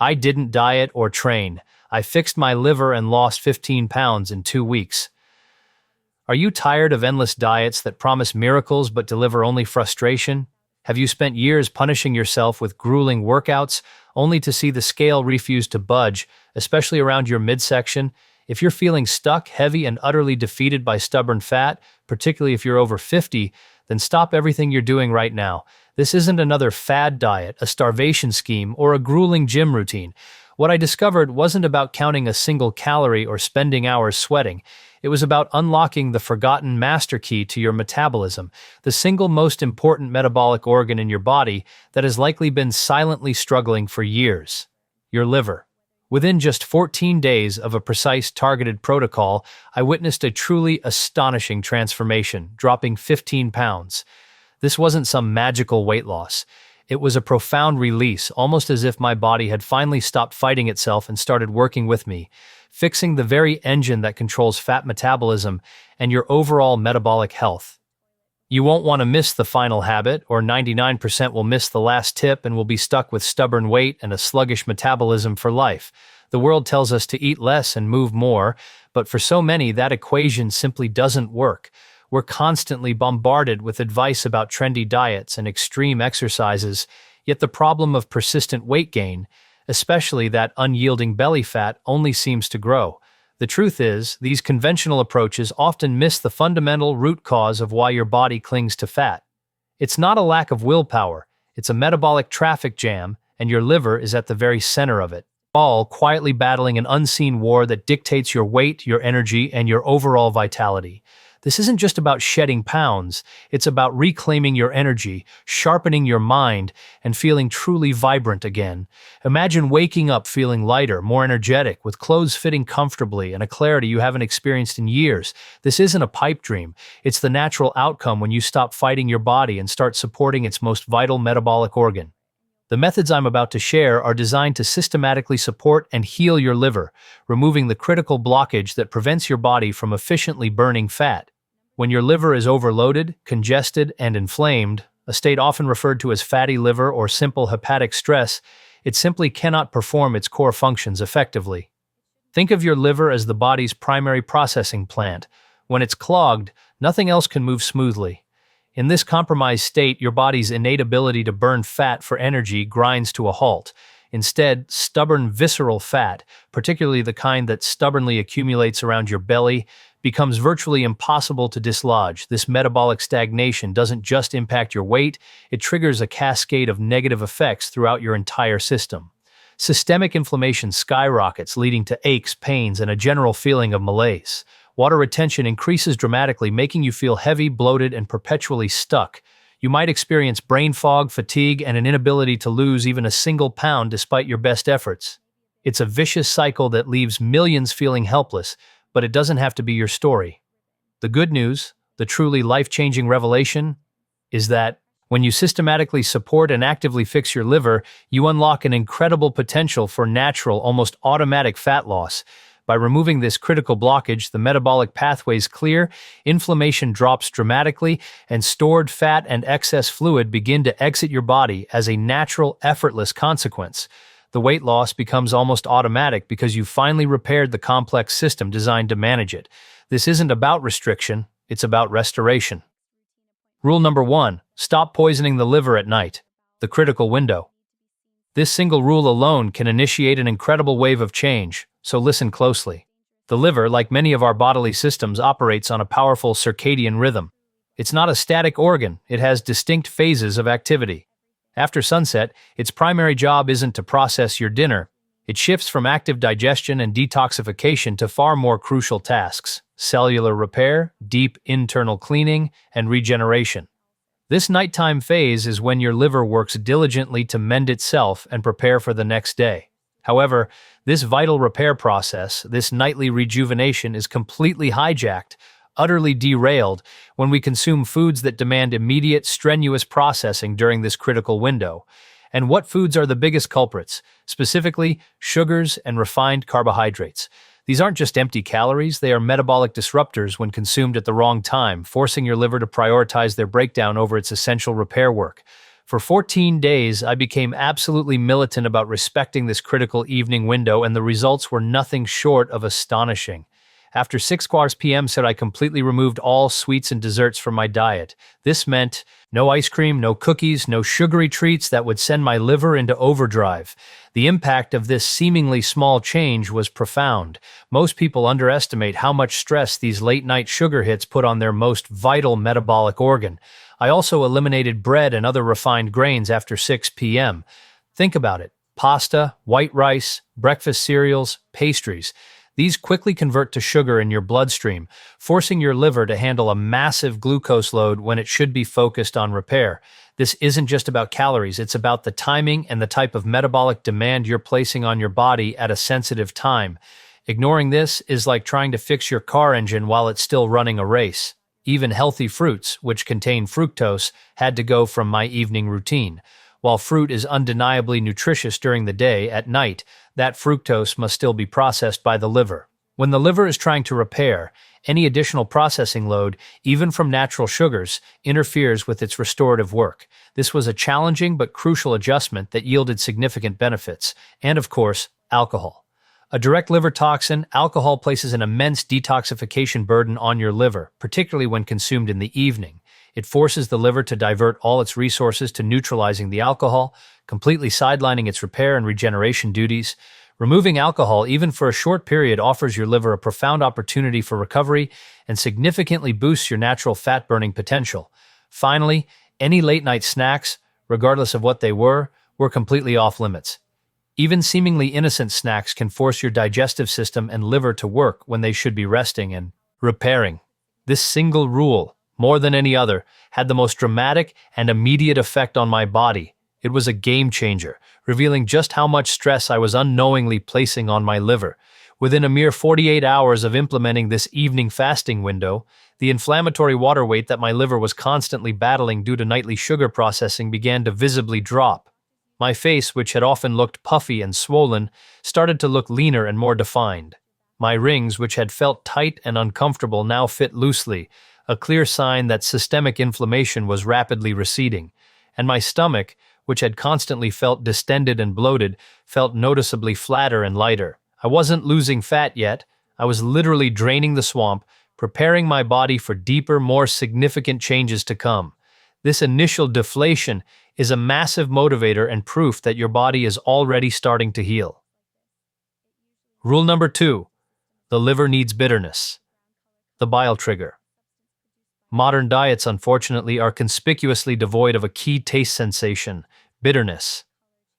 I didn't diet or train. I fixed my liver and lost 15 pounds in 2 weeks. Are you tired of endless diets that promise miracles but deliver only frustration? Have you spent years punishing yourself with grueling workouts only to see the scale refuse to budge, especially around your midsection? If you're feeling stuck, heavy, and utterly defeated by stubborn fat, particularly if you're over 50, then stop everything you're doing right now. This isn't another fad diet, a starvation scheme, or a grueling gym routine. What I discovered wasn't about counting a single calorie or spending hours sweating. It was about unlocking the forgotten master key to your metabolism, the single most important metabolic organ in your body that has likely been silently struggling for years: your liver. Within just 14 days of a precise targeted protocol, I witnessed a truly astonishing transformation, dropping 15 pounds. This wasn't some magical weight loss. It was a profound release, almost as if my body had finally stopped fighting itself and started working with me, fixing the very engine that controls fat metabolism and your overall metabolic health. You won't want to miss the final habit, or 99% will miss the last tip and will be stuck with stubborn weight and a sluggish metabolism for life. The world tells us to eat less and move more, but for so many, that equation simply doesn't work. We're constantly bombarded with advice about trendy diets and extreme exercises, yet the problem of persistent weight gain, especially that unyielding belly fat, only seems to grow. The truth is, these conventional approaches often miss the fundamental root cause of why your body clings to fat. It's not a lack of willpower, it's a metabolic traffic jam, and your liver is at the very center of it, all quietly battling an unseen war that dictates your weight, your energy, and your overall vitality. This isn't just about shedding pounds, it's about reclaiming your energy, sharpening your mind, and feeling truly vibrant again. Imagine waking up feeling lighter, more energetic, with clothes fitting comfortably and a clarity you haven't experienced in years. This isn't a pipe dream, it's the natural outcome when you stop fighting your body and start supporting its most vital metabolic organ. The methods I'm about to share are designed to systematically support and heal your liver, removing the critical blockage that prevents your body from efficiently burning fat. When your liver is overloaded, congested, and inflamed, a state often referred to as fatty liver or simple hepatic stress, it simply cannot perform its core functions effectively. Think of your liver as the body's primary processing plant. When it's clogged, nothing else can move smoothly. In this compromised state, your body's innate ability to burn fat for energy grinds to a halt. Instead, stubborn visceral fat, particularly the kind that stubbornly accumulates around your belly, becomes virtually impossible to dislodge. This metabolic stagnation doesn't just impact your weight, it triggers a cascade of negative effects throughout your entire system. Systemic inflammation skyrockets, leading to aches, pains, and a general feeling of malaise. Water retention increases dramatically, making you feel heavy, bloated, and perpetually stuck. You might experience brain fog, fatigue, and an inability to lose even a single pound despite your best efforts. It's a vicious cycle that leaves millions feeling helpless, but it doesn't have to be your story. The good news, the truly life-changing revelation, is that when you systematically support and actively fix your liver, you unlock an incredible potential for natural, almost automatic fat loss. By removing this critical blockage, the metabolic pathways clear, inflammation drops dramatically, and stored fat and excess fluid begin to exit your body as a natural, effortless consequence. The weight loss becomes almost automatic because you've finally repaired the complex system designed to manage it. This isn't about restriction, it's about restoration. Rule number 1, stop poisoning the liver at night. The critical window. This single rule alone can initiate an incredible wave of change, so listen closely. The liver, like many of our bodily systems, operates on a powerful circadian rhythm. It's not a static organ, it has distinct phases of activity. After sunset, its primary job isn't to process your dinner. It shifts from active digestion and detoxification to far more crucial tasks: cellular repair, deep internal cleaning, and regeneration. This nighttime phase is when your liver works diligently to mend itself and prepare for the next day. However, this vital repair process, this nightly rejuvenation, is completely hijacked, utterly derailed, when we consume foods that demand immediate, strenuous processing during this critical window. And what foods are the biggest culprits? Specifically, sugars and refined carbohydrates. These aren't just empty calories, they are metabolic disruptors when consumed at the wrong time, forcing your liver to prioritize their breakdown over its essential repair work. For 14 days, I became absolutely militant about respecting this critical evening window, and the results were nothing short of astonishing. After 6 p.m. said I completely removed all sweets and desserts from my diet. This meant no ice cream, no cookies, no sugary treats that would send my liver into overdrive. The impact of this seemingly small change was profound. Most people underestimate how much stress these late-night sugar hits put on their most vital metabolic organ. I also eliminated bread and other refined grains after 6 p.m. Think about it. Pasta, white rice, breakfast cereals, pastries. These quickly convert to sugar in your bloodstream, forcing your liver to handle a massive glucose load when it should be focused on repair. This isn't just about calories, it's about the timing and the type of metabolic demand you're placing on your body at a sensitive time. Ignoring this is like trying to fix your car engine while it's still running a race. Even healthy fruits, which contain fructose, had to go from my evening routine. While fruit is undeniably nutritious during the day, at night, that fructose must still be processed by the liver. When the liver is trying to repair, any additional processing load, even from natural sugars, interferes with its restorative work. This was a challenging but crucial adjustment that yielded significant benefits. And of course, alcohol. A direct liver toxin, alcohol places an immense detoxification burden on your liver, particularly when consumed in the evening. It forces the liver to divert all its resources to neutralizing the alcohol, completely sidelining its repair and regeneration duties. Removing alcohol, even for a short period, offers your liver a profound opportunity for recovery and significantly boosts your natural fat-burning potential. Finally, any late-night snacks, regardless of what they were completely off-limits. Even seemingly innocent snacks can force your digestive system and liver to work when they should be resting and repairing. This single rule, more than any other, had the most dramatic and immediate effect on my body. It was a game changer, revealing just how much stress I was unknowingly placing on my liver. Within a mere 48 hours of implementing this evening fasting window, the inflammatory water weight that my liver was constantly battling due to nightly sugar processing began to visibly drop. My face, which had often looked puffy and swollen, started to look leaner and more defined. My rings, which had felt tight and uncomfortable, now fit loosely, a clear sign that systemic inflammation was rapidly receding. And my stomach, which had constantly felt distended and bloated, felt noticeably flatter and lighter. I wasn't losing fat yet. I was literally draining the swamp, preparing my body for deeper, more significant changes to come. This initial deflation is a massive motivator and proof that your body is already starting to heal. Rule number 2. The liver needs bitterness. The bile trigger. Modern diets, unfortunately, are conspicuously devoid of a key taste sensation: bitterness.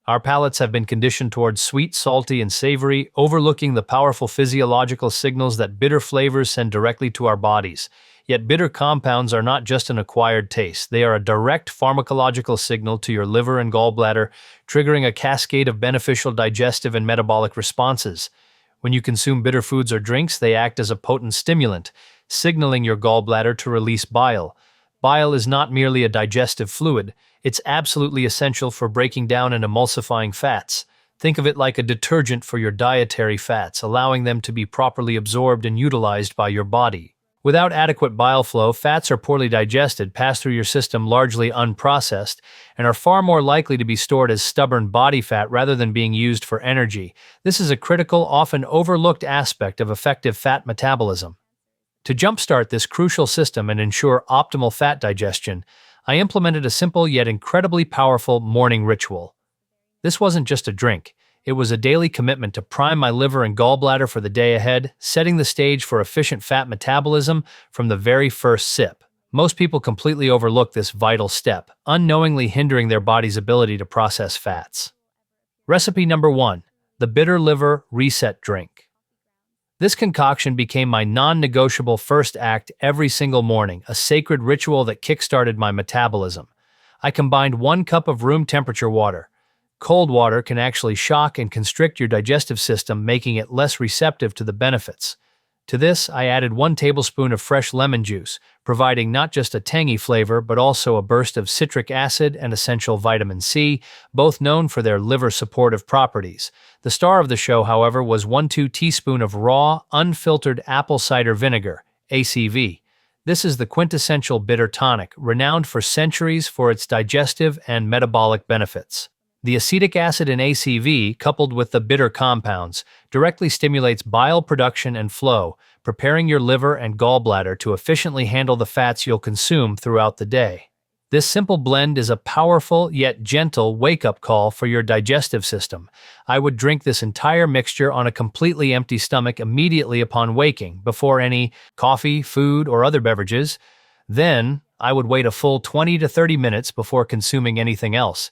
Our palates have been conditioned towards sweet, salty, and savory, overlooking the powerful physiological signals that bitter flavors send directly to our bodies. Yet bitter compounds are not just an acquired taste. They are a direct pharmacological signal to your liver and gallbladder, triggering a cascade of beneficial digestive and metabolic responses. When you consume bitter foods or drinks, they act as a potent stimulant, signaling your gallbladder to release bile. Bile is not merely a digestive fluid, it's absolutely essential for breaking down and emulsifying fats. Think of it like a detergent for your dietary fats, allowing them to be properly absorbed and utilized by your body. Without adequate bile flow, fats are poorly digested, pass through your system largely unprocessed, and are far more likely to be stored as stubborn body fat rather than being used for energy. This is a critical, often overlooked aspect of effective fat metabolism. To jumpstart this crucial system and ensure optimal fat digestion, I implemented a simple yet incredibly powerful morning ritual. This wasn't just a drink. It was a daily commitment to prime my liver and gallbladder for the day ahead, setting the stage for efficient fat metabolism from the very first sip. Most people completely overlook this vital step, unknowingly hindering their body's ability to process fats. Recipe number 1: the Bitter Liver Reset Drink. This concoction became my non-negotiable first act every single morning, a sacred ritual that kickstarted my metabolism. I combined 1 cup of room temperature water. Cold water can actually shock and constrict your digestive system, making it less receptive to the benefits. To this, I added 1 tablespoon of fresh lemon juice, providing not just a tangy flavor but also a burst of citric acid and essential vitamin C, both known for their liver-supportive properties. The star of the show, however, was 1 teaspoon of raw, unfiltered apple cider vinegar, ACV. This is the quintessential bitter tonic, renowned for centuries for its digestive and metabolic benefits. The acetic acid in ACV, coupled with the bitter compounds, directly stimulates bile production and flow, preparing your liver and gallbladder to efficiently handle the fats you'll consume throughout the day. This simple blend is a powerful yet gentle wake-up call for your digestive system. I would drink this entire mixture on a completely empty stomach immediately upon waking, before any coffee, food, or other beverages. Then, I would wait a full 20 to 30 minutes before consuming anything else.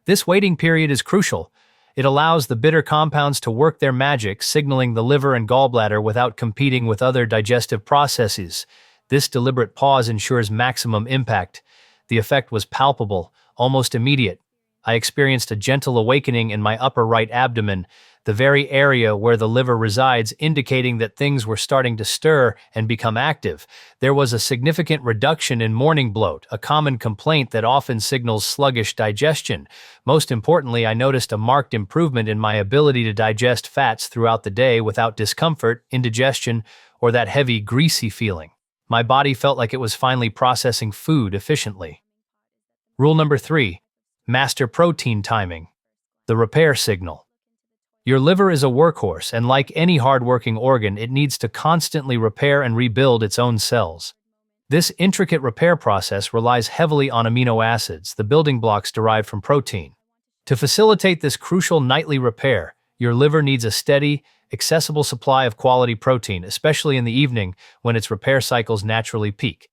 This waiting period is crucial. It allows the bitter compounds to work their magic, signaling the liver and gallbladder without competing with other digestive processes. This deliberate pause ensures maximum impact. The effect was palpable, almost immediate. I experienced a gentle awakening in my upper right abdomen, the very area where the liver resides, indicating that things were starting to stir and become active. There was a significant reduction in morning bloat, a common complaint that often signals sluggish digestion. Most importantly, I noticed a marked improvement in my ability to digest fats throughout the day without discomfort, indigestion, or that heavy, greasy feeling. My body felt like it was finally processing food efficiently. Rule number 3. Master protein timing. The repair signal. Your liver is a workhorse, and like any hard-working organ, it needs to constantly repair and rebuild its own cells. This intricate repair process relies heavily on amino acids, the building blocks derived from protein. To facilitate this crucial nightly repair, your liver needs a steady, accessible supply of quality protein, especially in the evening when its repair cycles naturally peak.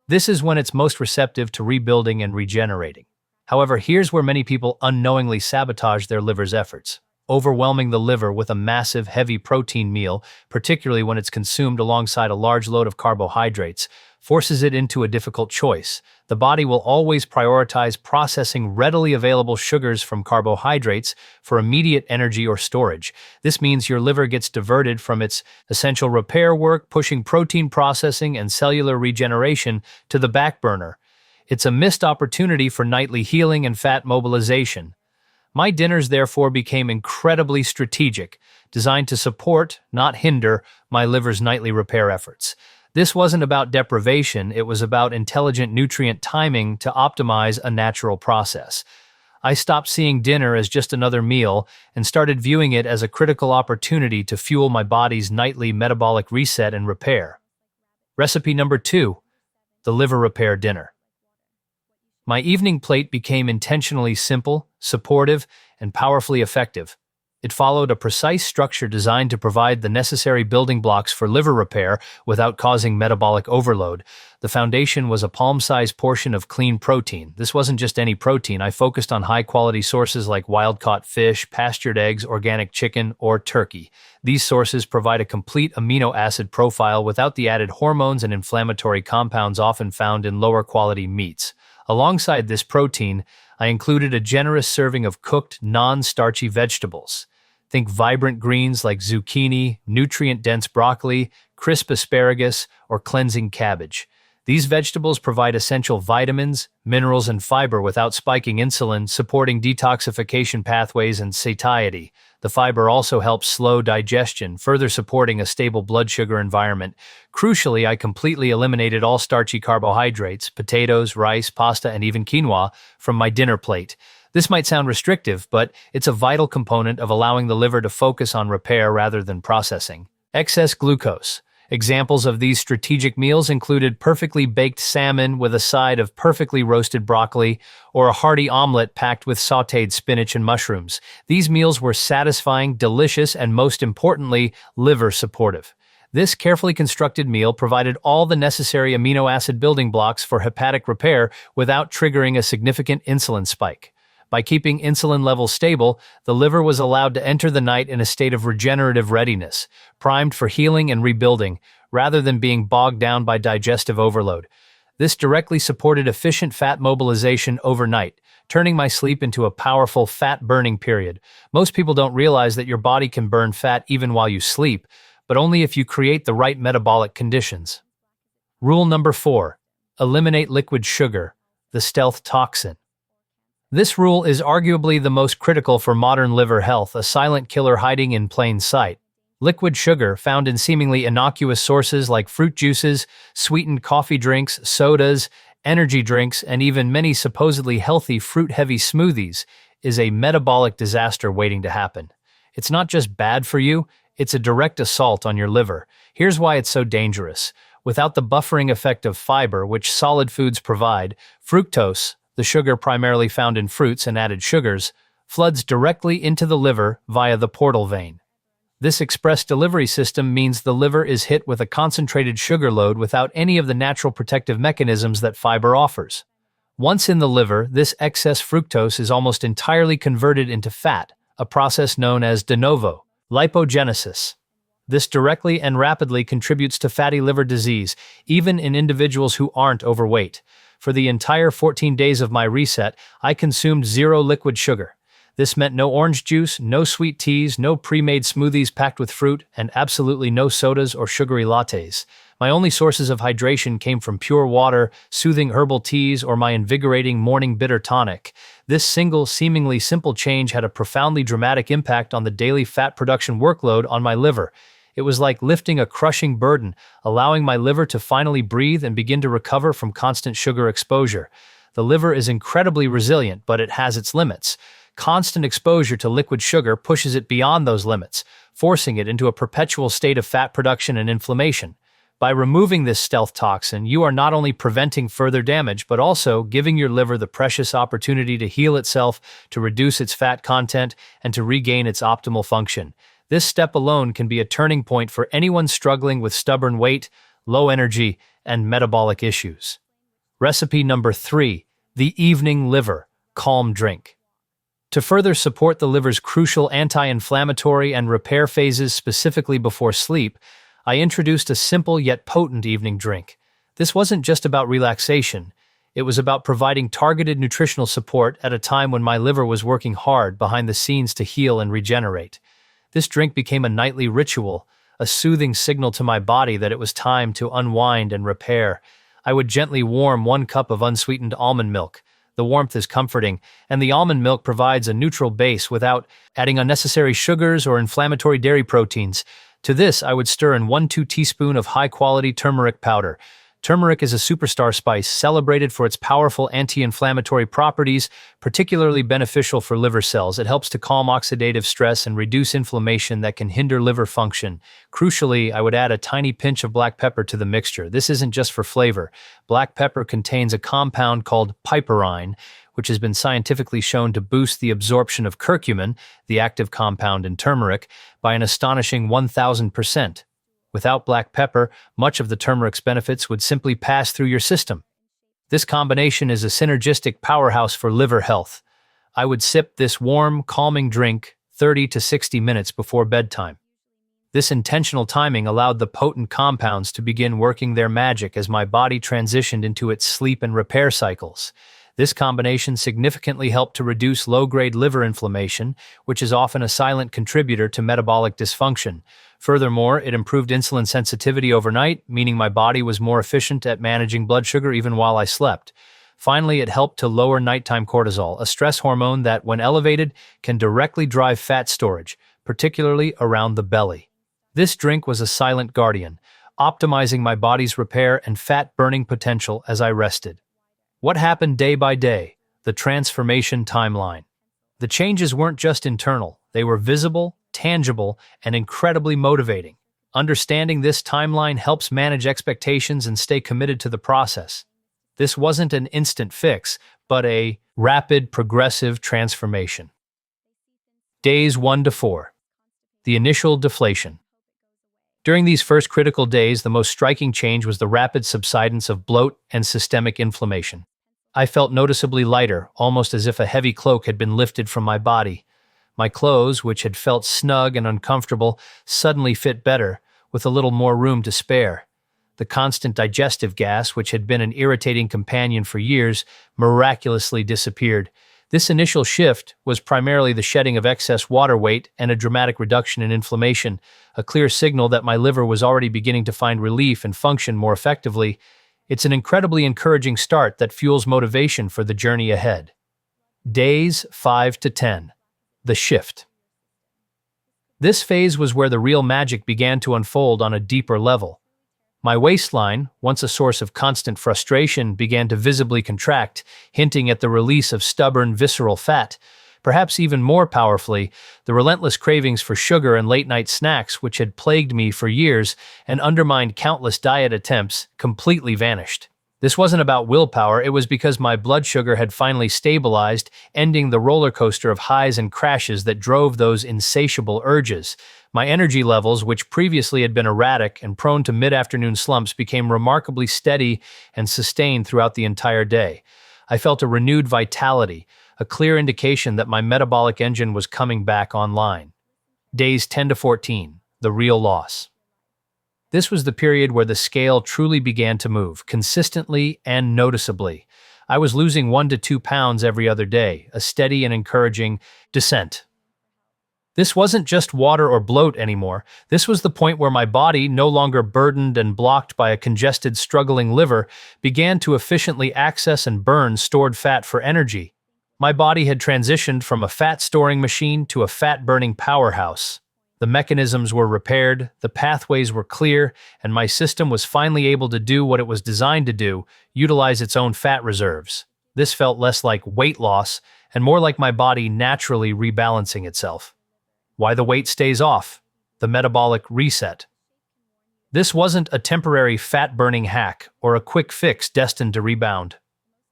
This is when it's most receptive to rebuilding and regenerating. However, here's where many people unknowingly sabotage their liver's efforts. Overwhelming the liver with a massive, heavy protein meal, particularly when it's consumed alongside a large load of carbohydrates, forces it into a difficult choice. The body will always prioritize processing readily available sugars from carbohydrates for immediate energy or storage. This means your liver gets diverted from its essential repair work, pushing protein processing and cellular regeneration to the back burner. It's a missed opportunity for nightly healing and fat mobilization. My dinners therefore became incredibly strategic, designed to support, not hinder, my liver's nightly repair efforts. This wasn't about deprivation, it was about intelligent nutrient timing to optimize a natural process. I stopped seeing dinner as just another meal and started viewing it as a critical opportunity to fuel my body's nightly metabolic reset and repair. Recipe number 2, the liver repair dinner. My evening plate became intentionally simple, supportive, and powerfully effective. It followed a precise structure designed to provide the necessary building blocks for liver repair without causing metabolic overload. The foundation was a palm-sized portion of clean protein. This wasn't just any protein. I focused on high-quality sources like wild-caught fish, pastured eggs, organic chicken, or turkey. These sources provide a complete amino acid profile without the added hormones and inflammatory compounds often found in lower-quality meats. Alongside this protein, I included a generous serving of cooked, non-starchy vegetables. Think vibrant greens like zucchini, nutrient-dense broccoli, crisp asparagus, or cleansing cabbage. These vegetables provide essential vitamins, minerals, and fiber without spiking insulin, supporting detoxification pathways and satiety. The fiber also helps slow digestion, further supporting a stable blood sugar environment. Crucially, I completely eliminated all starchy carbohydrates, potatoes, rice, pasta, and even quinoa from my dinner plate. This might sound restrictive, but it's a vital component of allowing the liver to focus on repair rather than processing. Excess glucose. Examples of these strategic meals included perfectly baked salmon with a side of perfectly roasted broccoli, or a hearty omelet packed with sautéed spinach and mushrooms. These meals were satisfying, delicious, and most importantly, liver supportive. This carefully constructed meal provided all the necessary amino acid building blocks for hepatic repair without triggering a significant insulin spike. By keeping insulin levels stable, the liver was allowed to enter the night in a state of regenerative readiness, primed for healing and rebuilding, rather than being bogged down by digestive overload. This directly supported efficient fat mobilization overnight, turning my sleep into a powerful fat-burning period. Most people don't realize that your body can burn fat even while you sleep, but only if you create the right metabolic conditions. Rule number 4. Eliminate liquid sugar, the stealth toxin. This rule is arguably the most critical for modern liver health, a silent killer hiding in plain sight. Liquid sugar, found in seemingly innocuous sources like fruit juices, sweetened coffee drinks, sodas, energy drinks, and even many supposedly healthy fruit-heavy smoothies, is a metabolic disaster waiting to happen. It's not just bad for you, it's a direct assault on your liver. Here's why it's so dangerous. Without the buffering effect of fiber, which solid foods provide, fructose, the sugar primarily found in fruits and added sugars, floods directly into the liver via the portal vein. This express delivery system means the liver is hit with a concentrated sugar load without any of the natural protective mechanisms that fiber offers. Once in the liver, this excess fructose is almost entirely converted into fat, a process known as de novo lipogenesis. This directly and rapidly contributes to fatty liver disease, even in individuals who aren't overweight. For the entire 14 days of my reset, I consumed zero liquid sugar. This meant no orange juice, no sweet teas, no pre-made smoothies packed with fruit, and absolutely no sodas or sugary lattes. My only sources of hydration came from pure water, soothing herbal teas, or my invigorating morning bitter tonic. This single, seemingly simple change had a profoundly dramatic impact on the daily fat production workload on my liver. It was like lifting a crushing burden, allowing my liver to finally breathe and begin to recover from constant sugar exposure. The liver is incredibly resilient, but it has its limits. Constant exposure to liquid sugar pushes it beyond those limits, forcing it into a perpetual state of fat production and inflammation. By removing this stealth toxin, you are not only preventing further damage, but also giving your liver the precious opportunity to heal itself, to reduce its fat content, and to regain its optimal function. This step alone can be a turning point for anyone struggling with stubborn weight, low energy, and metabolic issues. Recipe number 3, the evening liver calm drink. To further support the liver's crucial anti-inflammatory and repair phases specifically before sleep, I introduced a simple yet potent evening drink. This wasn't just about relaxation. It was about providing targeted nutritional support at a time when my liver was working hard behind the scenes to heal and regenerate. This drink became a nightly ritual, a soothing signal to my body that it was time to unwind and repair. I would gently warm 1 cup of unsweetened almond milk. The warmth is comforting, and the almond milk provides a neutral base without adding unnecessary sugars or inflammatory dairy proteins. To this, I would stir in 1–2 teaspoons of high-quality turmeric powder. Turmeric is a superstar spice celebrated for its powerful anti-inflammatory properties, particularly beneficial for liver cells. It helps to calm oxidative stress and reduce inflammation that can hinder liver function. Crucially, I would add a tiny pinch of black pepper to the mixture. This isn't just for flavor. Black pepper contains a compound called piperine, which has been scientifically shown to boost the absorption of curcumin, the active compound in turmeric, by an astonishing 1,000%. Without black pepper, much of the turmeric's benefits would simply pass through your system. This combination is a synergistic powerhouse for liver health. I would sip this warm, calming drink 30 to 60 minutes before bedtime. This intentional timing allowed the potent compounds to begin working their magic as my body transitioned into its sleep and repair cycles. This combination significantly helped to reduce low-grade liver inflammation, which is often a silent contributor to metabolic dysfunction. Furthermore, it improved insulin sensitivity overnight, meaning my body was more efficient at managing blood sugar even while I slept. Finally, it helped to lower nighttime cortisol, a stress hormone that, when elevated, can directly drive fat storage, particularly around the belly. This drink was a silent guardian, optimizing my body's repair and fat-burning potential as I rested. What happened day by day? The transformation timeline. The changes weren't just internal, they were visible, tangible, and incredibly motivating. Understanding this timeline helps manage expectations and stay committed to the process. This wasn't an instant fix, but a rapid, progressive transformation. Days 1 to 4. The initial deflation. During these first critical days, the most striking change was the rapid subsidence of bloat and systemic inflammation. I felt noticeably lighter, almost as if a heavy cloak had been lifted from my body. My clothes, which had felt snug and uncomfortable, suddenly fit better, with a little more room to spare. The constant digestive gas, which had been an irritating companion for years, miraculously disappeared. This initial shift was primarily the shedding of excess water weight and a dramatic reduction in inflammation, a clear signal that my liver was already beginning to find relief and function more effectively. It's an incredibly encouraging start that fuels motivation for the journey ahead. Days 5 to 10. The shift. This phase was where the real magic began to unfold on a deeper level. My waistline, once a source of constant frustration, began to visibly contract, hinting at the release of stubborn, visceral fat. Perhaps even more powerfully, the relentless cravings for sugar and late-night snacks, which had plagued me for years and undermined countless diet attempts, completely vanished. This wasn't about willpower, it was because my blood sugar had finally stabilized, ending the roller coaster of highs and crashes that drove those insatiable urges. My energy levels, which previously had been erratic and prone to mid-afternoon slumps, became remarkably steady and sustained throughout the entire day. I felt a renewed vitality, a clear indication that my metabolic engine was coming back online. Days 10 to 14, the real loss. This was the period where the scale truly began to move, consistently and noticeably. I was losing 1 to 2 pounds every other day, a steady and encouraging descent. This wasn't just water or bloat anymore. This was the point where my body, no longer burdened and blocked by a congested, struggling liver, began to efficiently access and burn stored fat for energy. My body had transitioned from a fat-storing machine to a fat-burning powerhouse. The mechanisms were repaired, the pathways were clear, and my system was finally able to do what it was designed to do, utilize its own fat reserves. This felt less like weight loss and more like my body naturally rebalancing itself. Why the weight stays off. The metabolic reset. This wasn't a temporary fat-burning hack or a quick fix destined to rebound.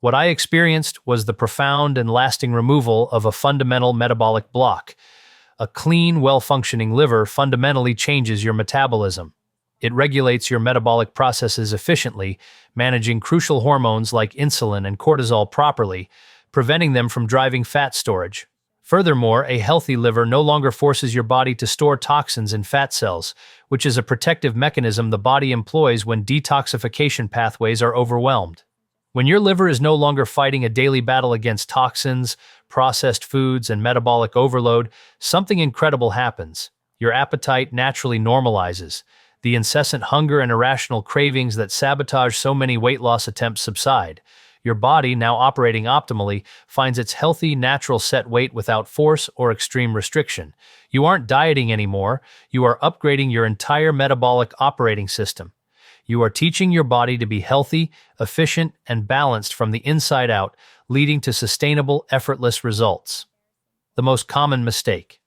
What I experienced was the profound and lasting removal of a fundamental metabolic block. A clean, well-functioning liver fundamentally changes your metabolism. It regulates your metabolic processes efficiently, managing crucial hormones like insulin and cortisol properly, preventing them from driving fat storage. Furthermore, a healthy liver no longer forces your body to store toxins in fat cells, which is a protective mechanism the body employs when detoxification pathways are overwhelmed. When your liver is no longer fighting a daily battle against toxins, processed foods, and metabolic overload, something incredible happens. Your appetite naturally normalizes. The incessant hunger and irrational cravings that sabotage so many weight loss attempts subside. Your body, now operating optimally, finds its healthy, natural set weight without force or extreme restriction. You aren't dieting anymore, you are upgrading your entire metabolic operating system. You are teaching your body to be healthy, efficient, and balanced from the inside out, leading to sustainable, effortless results. The most common mistake.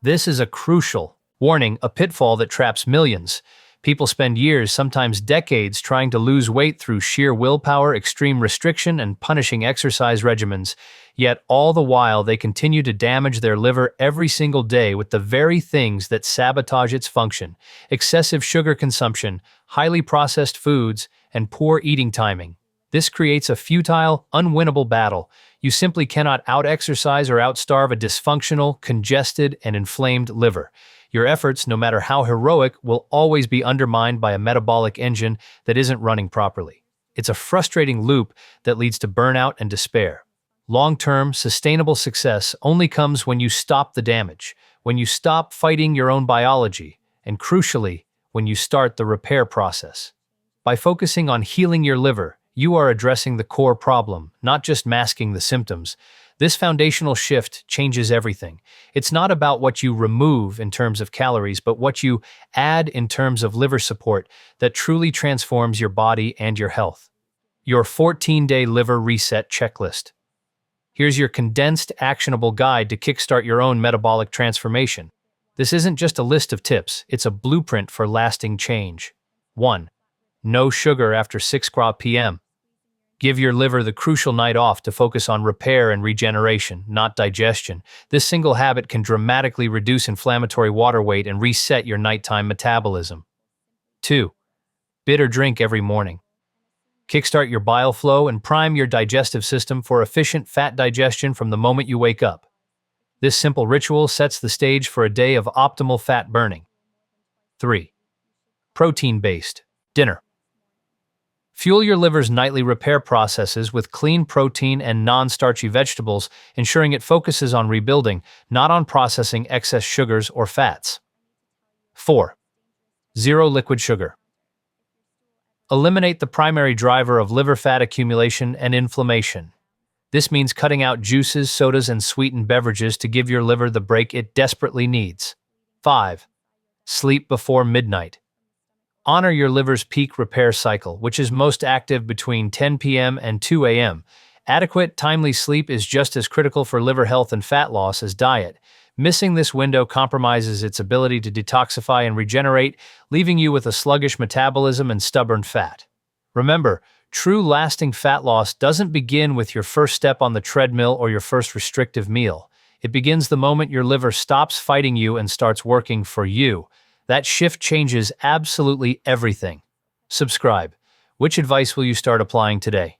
This is a crucial warning, a pitfall that traps millions. People spend years, sometimes decades, trying to lose weight through sheer willpower, extreme restriction, and punishing exercise regimens. Yet all the while they continue to damage their liver every single day with the very things that sabotage its function: excessive sugar consumption, highly processed foods, and poor eating timing. This creates a futile, unwinnable battle. You simply cannot out-exercise or outstarve a dysfunctional, congested, and inflamed liver. Your efforts, no matter how heroic, will always be undermined by a metabolic engine that isn't running properly. It's a frustrating loop that leads to burnout and despair. Long-term, sustainable success only comes when you stop the damage, when you stop fighting your own biology, and crucially, when you start the repair process. By focusing on healing your liver, you are addressing the core problem, not just masking the symptoms. This foundational shift changes everything. It's not about what you remove in terms of calories, but what you add in terms of liver support that truly transforms your body and your health. Your 14-day liver reset checklist. Here's your condensed, actionable guide to kickstart your own metabolic transformation. This isn't just a list of tips, it's a blueprint for lasting change. 1. No sugar after 6 p.m. Give your liver the crucial night off to focus on repair and regeneration, not digestion. This single habit can dramatically reduce inflammatory water weight and reset your nighttime metabolism. 2. Bitter drink every morning. Kickstart your bile flow and prime your digestive system for efficient fat digestion from the moment you wake up. This simple ritual sets the stage for a day of optimal fat burning. 3. Protein-based dinner. Fuel your liver's nightly repair processes with clean protein and non-starchy vegetables, ensuring it focuses on rebuilding, not on processing excess sugars or fats. 4. Zero liquid sugar. Eliminate the primary driver of liver fat accumulation and inflammation. This means cutting out juices, sodas, and sweetened beverages to give your liver the break it desperately needs. 5. Sleep before midnight. Honor your liver's peak repair cycle, which is most active between 10 p.m. and 2 a.m. Adequate, timely sleep is just as critical for liver health and fat loss as diet. Missing this window compromises its ability to detoxify and regenerate, leaving you with a sluggish metabolism and stubborn fat. Remember, true lasting fat loss doesn't begin with your first step on the treadmill or your first restrictive meal. It begins the moment your liver stops fighting you and starts working for you. That shift changes absolutely everything. Subscribe. Which advice will you start applying today?